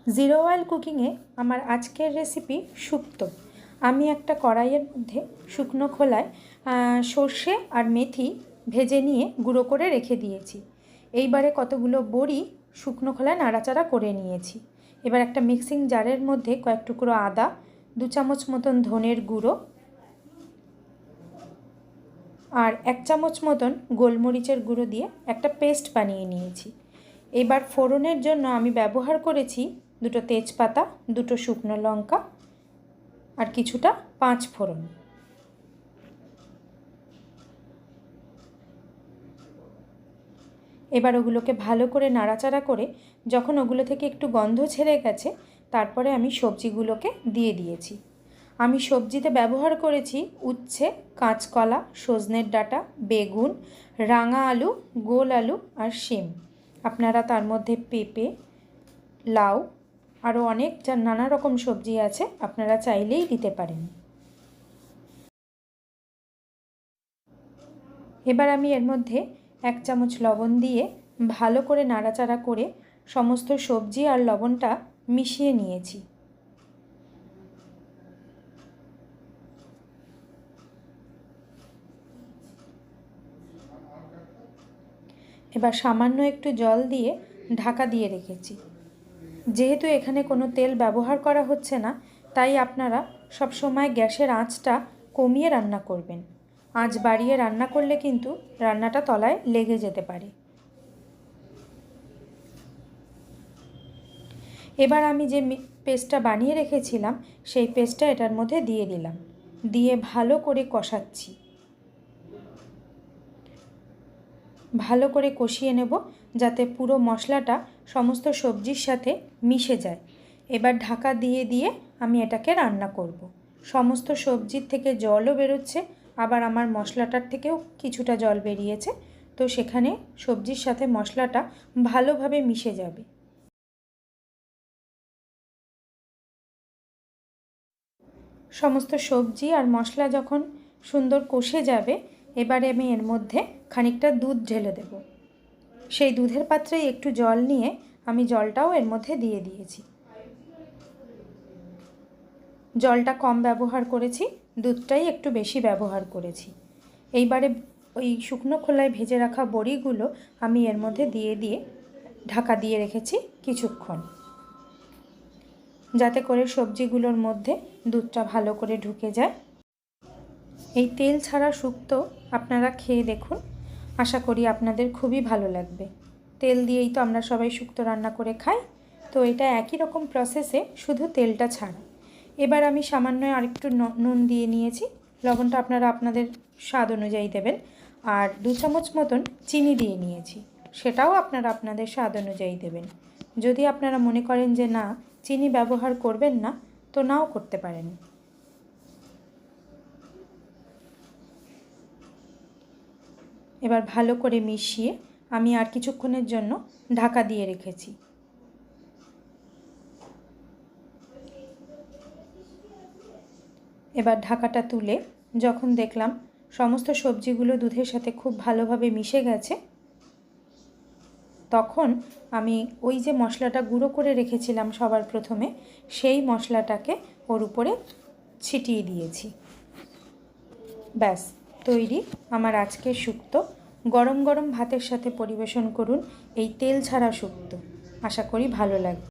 Zero oil কুকিংয়ে আমার আজকের recipe শুক্তো। আমি একটা কড়াইয়ের মধ্যে শুকনো খোলায় সর্ষে আর মেথি ভেজে নিয়ে গুঁড়ো করে রেখে দিয়েছি। এইবারে কতগুলো বড়ি শুকনো খোলায় নাড়াচাড়া করে নিয়েছি। এবার একটা মিক্সিং জারের মধ্যে কয়েক টুকরো আদা, 2 চামচ মতন ধনের গুঁড়ো আর 1 চামচ মতন গোলমরিচের গুঁড়ো দিয়ে একটা পেস্ট বানিয়ে নিয়েছি। এবার ফোড়নের জন্য আমি ব্যবহার করেছি 2টো তেজপাতা, 2টো শুকনো লঙ্কা আর কিছুটা 5 ফোড়ন। এবার ওগুলোকে ভালো করে নাড়াচাড়া করে যখন ওগুলো থেকে একটু গন্ধ ছেড়ে গেছে তারপরে আমি সবজিগুলোকে দিয়ে দিয়েছি। আমি সবজিতে ব্যবহার করেছি উচ্ছে, কাঁচকলা, সজনের ডাঁটা, বেগুন, রাঙা আলু, গোল আলু আর শিম। আপনারা তার মধ্যে পেঁপে, লাউ আরও অনেক নানা রকম সবজি আছে, আপনারা চাইলেই দিতে পারেন। এবার আমি এর মধ্যে 1 চামচ লবণ দিয়ে ভালো করে নাড়াচাড়া করে সমস্ত সবজি আর লবণটা মিশিয়ে নিয়েছি। এবার সামান্য একটু জল দিয়ে ঢাকা দিয়ে রেখেছি। যেহেতু এখানে কোনো তেল ব্যবহার করা হচ্ছে না, তাই আপনারা সবসময় গ্যাসের আঁচটা কমিয়ে রান্না করবেন। আঁচ বাড়িয়ে রান্না করলে কিন্তু রান্নাটা তলায় লেগে যেতে পারে। এবার আমি যে পেস্টটা বানিয়ে রেখেছিলাম সেই পেস্টটা এটার মধ্যে দিয়ে দিলাম, দিয়ে ভালো করে কষাচ্ছি। ভালো করে কষিয়ে নেব যাতে পুরো মশলাটা সমস্ত সবজির সাথে মিশে যায়। এবার ঢাকা দিয়ে দিয়ে আমি এটাকে রান্না করব। সমস্ত সবজির থেকে জলও বেরোচ্ছে, আবার আমার মশলাটার থেকেও কিছুটা জল বেরিয়েছে, তো সেখানে সবজির সাথে মশলাটা ভালোভাবে মিশে যাবে। সমস্ত সবজি আর মশলা যখন সুন্দর কষে যাবে, এবারে আমি এর মধ্যে খানিকটা দুধ ঢেলে দেব। সেই দুধের পাত্রে একটু জল নিয়ে আমি জলটাও এর মধ্যে দিয়ে দিয়েছি। জলটা কম ব্যবহার করেছি, দুধটাই একটু বেশি ব্যবহার করেছি। এইবারে ওই শুকনো খোলায় ভেজে রাখা বড়িগুলো আমি এর মধ্যে দিয়ে দিয়ে ঢাকা দিয়ে রেখেছি কিছুক্ষণ, যাতে করে সবজিগুলোর মধ্যে দুধটা ভালো করে ঢুকে যায়। এই তেল ছাড়া শুক্তো আপনারা খেয়ে দেখুন, আশা করি আপনাদের খুবই ভালো লাগবে। তেল দিয়েই তো আমরা সবাই শুক্তো রান্না করে খাই, তো এটা একই রকম প্রসেসে, শুধু তেলটা ছাড়া। এবার আমি সামান্য আরেকটু নুন দিয়ে নিয়েছি, লবণটা আপনারা আপনাদের স্বাদ অনুযায়ী দেবেন। আর 2 চামচ মতন চিনি দিয়ে নিয়েছি, সেটাও আপনারা আপনাদের স্বাদ অনুযায়ী দেবেন। যদি আপনারা মনে করেন যে না চিনি ব্যবহার করবেন না, তো নাও করতে পারেন। এবার ভালো করে মিশিয়ে আমি আর কিছুক্ষণের জন্য ঢাকা দিয়ে রেখেছি। এবার ঢাকাটা তুলে যখন দেখলাম সমস্ত সবজিগুলো দুধের সাথে খুব ভালোভাবে মিশে গেছে, তখন আমি ওই যে মশলাটা গুঁড়ো করে রেখেছিলাম সবার প্রথমে, সেই মশলাটাকে ওর উপরে ছিটিয়ে দিয়েছি। ব্যাস তৈরি আমার আজকের শুক্তো। গরম গরম ভাতের সাথে পরিবেশন করুন এই তেল ছাড়া শুক্তো, আশা করি ভালো লাগবে।